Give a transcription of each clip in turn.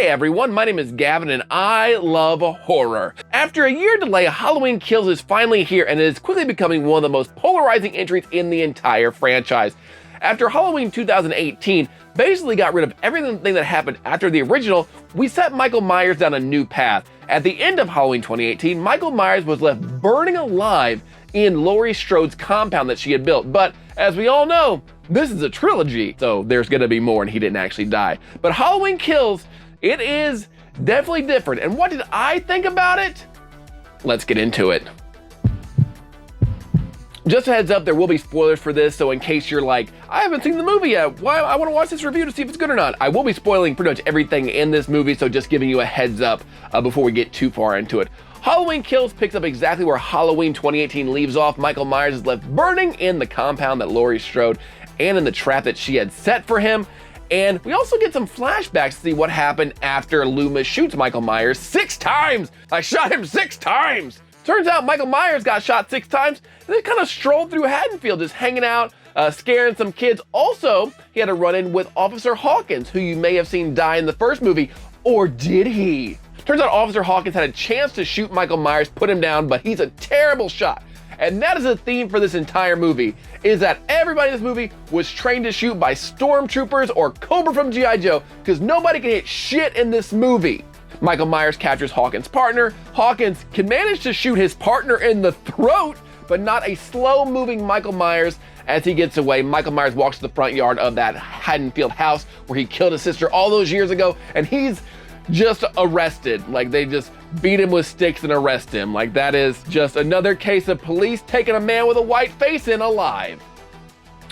Hey everyone, my name is Gavin and I love horror. After a year delay, Halloween Kills is finally here and it is quickly becoming one of the most polarizing entries in the entire franchise. After Halloween 2018 basically got rid of everything that happened after the original, we set Michael Myers down a new path. At the end of Halloween 2018, Michael Myers was left burning alive in Laurie Strode's compound that she had built. But as we all know, this is a trilogy, so there's gonna be more and he didn't actually die. But Halloween Kills, it is definitely different. And what did I think about it? Let's get into it. Just a heads up, there will be spoilers for this, so in case you're like, I haven't seen the movie yet, why I want to watch this review to see if it's good or not. I will be spoiling pretty much everything in this movie, so just giving you a heads up before we get too far into it. Halloween Kills picks up exactly where Halloween 2018 leaves off. Michael Myers is left burning in the compound that Laurie Strode and in the trap that she had set for him. And we also get some flashbacks to see what happened after Loomis shoots Michael Myers 6 times. I shot him 6 times. Turns out Michael Myers got shot 6 times and then kind of strolled through Haddonfield just hanging out, scaring some kids. Also, he had a run-in with Officer Hawkins, who you may have seen die in the first movie, or did he? Turns out Officer Hawkins had a chance to shoot Michael Myers, put him down, but he's a terrible shot. And that is a theme for this entire movie, is that everybody in this movie was trained to shoot by stormtroopers or Cobra from G.I. Joe, because nobody can hit shit in this movie. Michael Myers captures Hawkins' partner. Hawkins can manage to shoot his partner in the throat, but not a slow-moving Michael Myers. As he gets away, Michael Myers walks to the front yard of that Haddonfield house where he killed his sister all those years ago, and he's just arrested. Like, they just beat him with sticks and arrest him. Like, that is just another case of police taking a man with a white face in alive.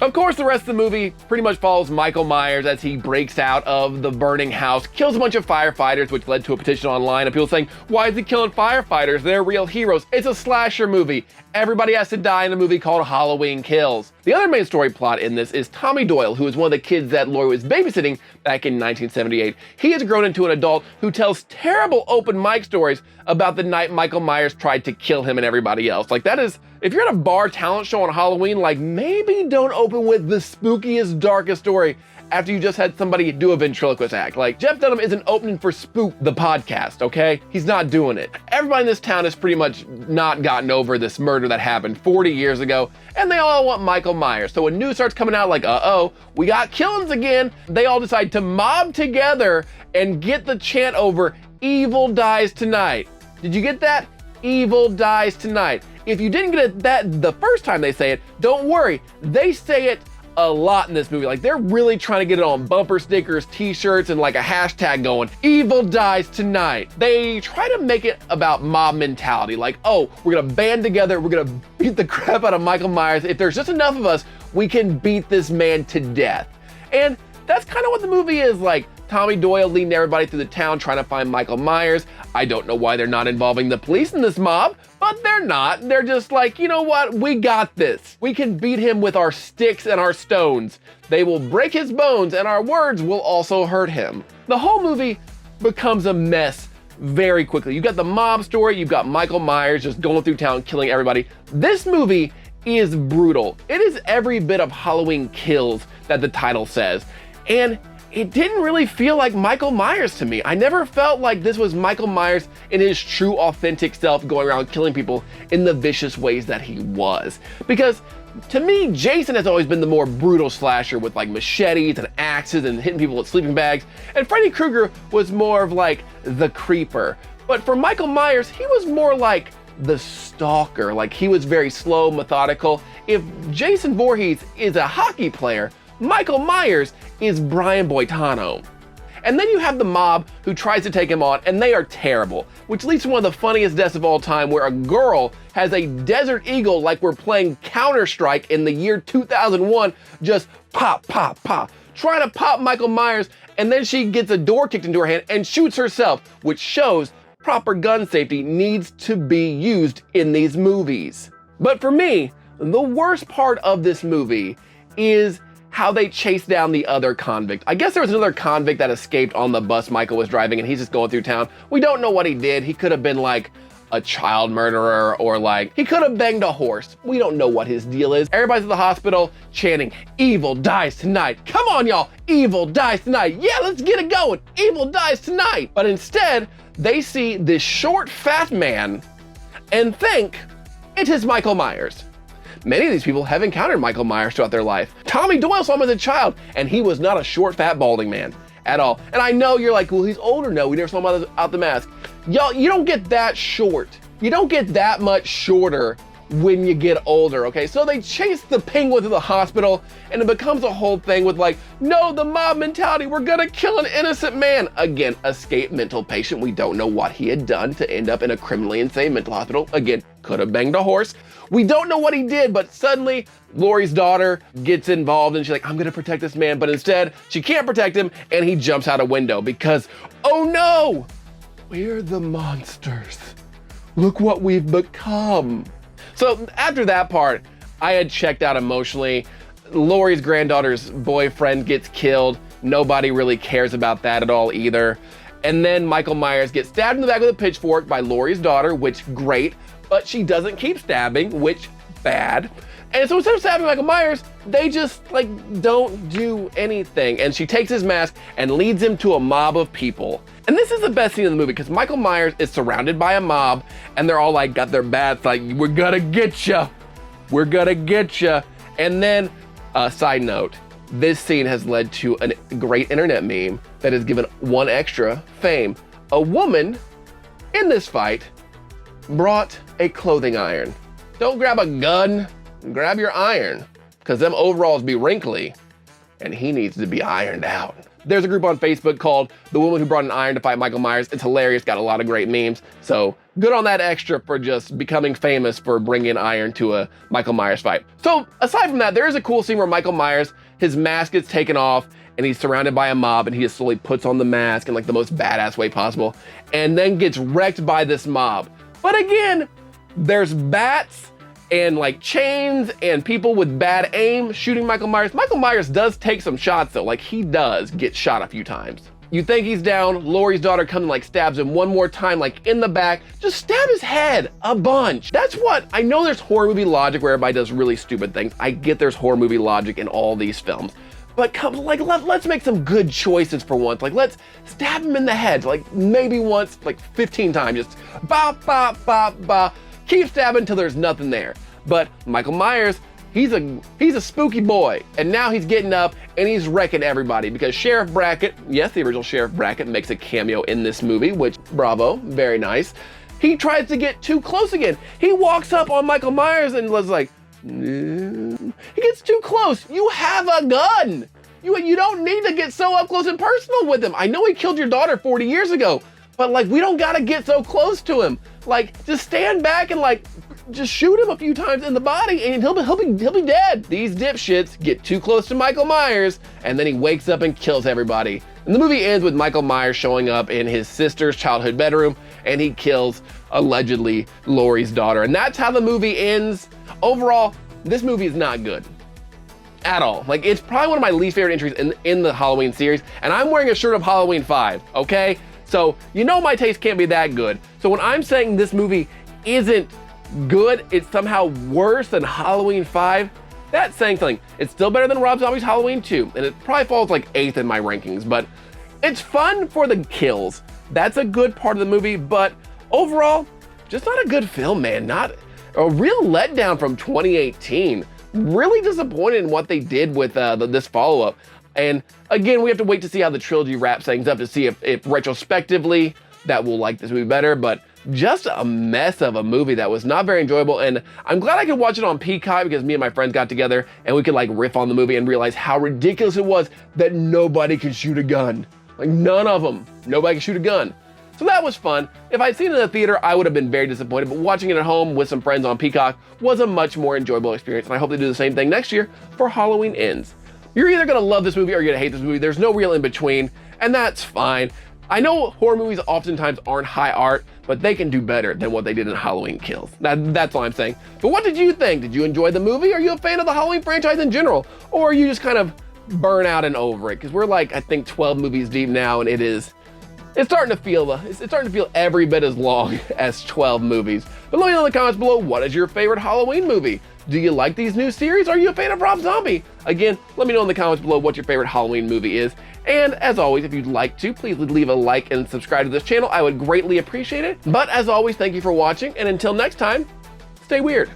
Of course, the rest of the movie pretty much follows Michael Myers as he breaks out of the burning house, kills a bunch of firefighters, which led to a petition online of people saying, why is he killing firefighters? They're real heroes. It's a slasher movie. Everybody has to die in a movie called Halloween Kills. The other main story plot in this is Tommy Doyle, who is one of the kids that Laurie was babysitting back in 1978. He has grown into an adult who tells terrible open mic stories about the night Michael Myers tried to kill him and everybody else. Like, that is, if you're at a bar talent show on Halloween, like, maybe don't open with the spookiest, darkest story after you just had somebody do a ventriloquist act. Like, Jeff Dunham isn't opening for Spook the podcast, okay? He's not doing it. Everybody in this town has pretty much not gotten over this murder that happened 40 years ago, and they all want Michael Myers. So when news starts coming out like, uh-oh, we got killings again, they all decide to mob together and get the chant over, evil dies tonight. Did you get that? Evil dies tonight. If you didn't get that the first time they say it, don't worry. They say it a lot in this movie. Like, they're really trying to get it on bumper stickers, t-shirts, and like a hashtag going, evil dies tonight. They try to make it about mob mentality. Like, oh, we're gonna band together, we're gonna beat the crap out of Michael Myers. If there's just enough of us, we can beat this man to death. And that's kind of what the movie is like. Tommy Doyle leading everybody through the town trying to find Michael Myers. I don't know why they're not involving the police in this mob, but they're not. They're just like, you know what? We got this. We can beat him with our sticks and our stones. They will break his bones and our words will also hurt him. The whole movie becomes a mess very quickly. You've got the mob story. You've got Michael Myers just going through town killing everybody. This movie is brutal. It is every bit of Halloween Kills that the title says. And it didn't really feel like Michael Myers to me. I never felt like this was Michael Myers in his true, authentic self going around killing people in the vicious ways that he was. Because to me, Jason has always been the more brutal slasher with like machetes and axes and hitting people with sleeping bags. And Freddy Krueger was more of like the creeper. But for Michael Myers, he was more like the stalker. Like, he was very slow, methodical. If Jason Voorhees is a hockey player, Michael Myers is Brian Boitano. And then you have the mob who tries to take him on, and they are terrible, which leads to one of the funniest deaths of all time, where a girl has a Desert Eagle like we're playing Counter-Strike in the year 2001, just pop, pop, pop, trying to pop Michael Myers, and then she gets a door kicked into her hand and shoots herself, which shows proper gun safety needs to be used in these movies. But for me, the worst part of this movie is how they chase down the other convict. I guess there was another convict that escaped on the bus Michael was driving, and he's just going through town. We don't know what he did. He could have been like a child murderer, or like he could have banged a horse. We don't know what his deal is. Everybody's at the hospital chanting, "Evil dies tonight." Come on, y'all, evil dies tonight. Yeah, let's get it going. Evil dies tonight. But instead, they see this short, fat man and think it is Michael Myers. Many of these people have encountered Michael Myers throughout their life. Tommy Doyle saw him as a child, and he was not a short, fat, balding man at all. And I know you're like, well, he's older now. We never saw him out the mask. Y'all, you don't get that short. You don't get that much shorter when you get older, okay? So they chase the penguin to the hospital, and it becomes a whole thing with like, no, the mob mentality, we're gonna kill an innocent man. Again, escaped mental patient. We don't know what he had done to end up in a criminally insane mental hospital. Again, could have banged a horse. We don't know what he did, but suddenly Laurie's daughter gets involved and she's like, I'm gonna protect this man, but instead she can't protect him and he jumps out a window because, oh no, we're the monsters. Look what we've become. So after that part, I had checked out emotionally. Laurie's granddaughter's boyfriend gets killed. Nobody really cares about that at all either. And then Michael Myers gets stabbed in the back with a pitchfork by Laurie's daughter, which great, but she doesn't keep stabbing, which bad. And so instead of stabbing Michael Myers, they just like don't do anything. And she takes his mask and leads him to a mob of people. And this is the best scene in the movie because Michael Myers is surrounded by a mob and they're all like got their bats like, we're gonna get ya. We're gonna get ya. And then, side note, this scene has led to a great internet meme that has given one extra fame. A woman in this fight brought a clothing iron. Don't grab a gun, grab your iron, because them overalls be wrinkly and he needs to be ironed out. There's a group on Facebook called The Woman Who Brought an Iron to Fight Michael Myers. It's hilarious, got a lot of great memes. So good on that extra for just becoming famous for bringing iron to a Michael Myers fight. So aside from that, there is a cool scene where Michael Myers, his mask gets taken off and he's surrounded by a mob and he just slowly puts on the mask in like the most badass way possible and then gets wrecked by this mob. But again, there's bats and like chains and people with bad aim shooting Michael Myers. Michael Myers does take some shots though, like he does get shot a few times. You think he's down, Laurie's daughter comes and like stabs him one more time, like in the back, just stab his head a bunch. That's what, I know there's horror movie logic where everybody does really stupid things. I get there's horror movie logic in all these films. But come, like, let's make some good choices for once. Like, let's stab him in the head, like maybe once, like 15 times, just bop, bop, bop, bop. Keep stabbing until there's nothing there. But Michael Myers, he's a spooky boy. And now he's getting up and he's wrecking everybody because Sheriff Brackett, yes, the original Sheriff Brackett makes a cameo in this movie, which, bravo, very nice. He tries to get too close again. He walks up on Michael Myers and was like, no. He gets too close. You have a gun. You don't need to get so up close and personal with him. I know he killed your daughter 40 years ago, but like, we don't gotta get so close to him. Like, just stand back and like, just shoot him a few times in the body and he'll be dead. These dipshits get too close to Michael Myers and then he wakes up and kills everybody. And the movie ends with Michael Myers showing up in his sister's childhood bedroom and he kills, allegedly, Laurie's daughter. And that's how the movie ends. Overall, this movie is not good at all. Like, it's probably one of my least favorite entries in the Halloween series. And I'm wearing a shirt of Halloween 5, okay? So, you know my taste can't be that good. So when I'm saying this movie isn't good, it's somehow worse than Halloween 5, that's saying something. It's still better than Rob Zombie's Halloween 2, and it probably falls like 8th in my rankings, but it's fun for the kills. That's a good part of the movie, but overall, just not a good film, man. Not a real letdown from 2018. Really disappointed in what they did with this follow-up. And again, we have to wait to see how the trilogy wraps things up to see if retrospectively that will like this movie better, but just a mess of a movie that was not very enjoyable. And I'm glad I could watch it on Peacock because me and my friends got together and we could like riff on the movie and realize how ridiculous it was that nobody could shoot a gun. Like none of them, nobody could shoot a gun. So that was fun. If I'd seen it in the theater, I would have been very disappointed, but watching it at home with some friends on Peacock was a much more enjoyable experience. And I hope they do the same thing next year for Halloween Ends. You're either gonna love this movie or you're gonna hate this movie. There's no real in between, and that's fine. I know horror movies oftentimes aren't high art, but they can do better than what they did in Halloween Kills. That's all I'm saying. But what did you think? Did you enjoy the movie? Are you a fan of the Halloween franchise in general? Or are you just kind of burn out and over it? Because we're like, I think 12 movies deep now, and it is It's starting to feel every bit as long as 12 movies. But let me know in the comments below, what is your favorite Halloween movie? Do you like these new series? Are you a fan of Rob Zombie? Again, let me know in the comments below what your favorite Halloween movie is. And as always, if you'd like to, please leave a like and subscribe to this channel. I would greatly appreciate it. But as always, thank you for watching, and until next time, stay weird.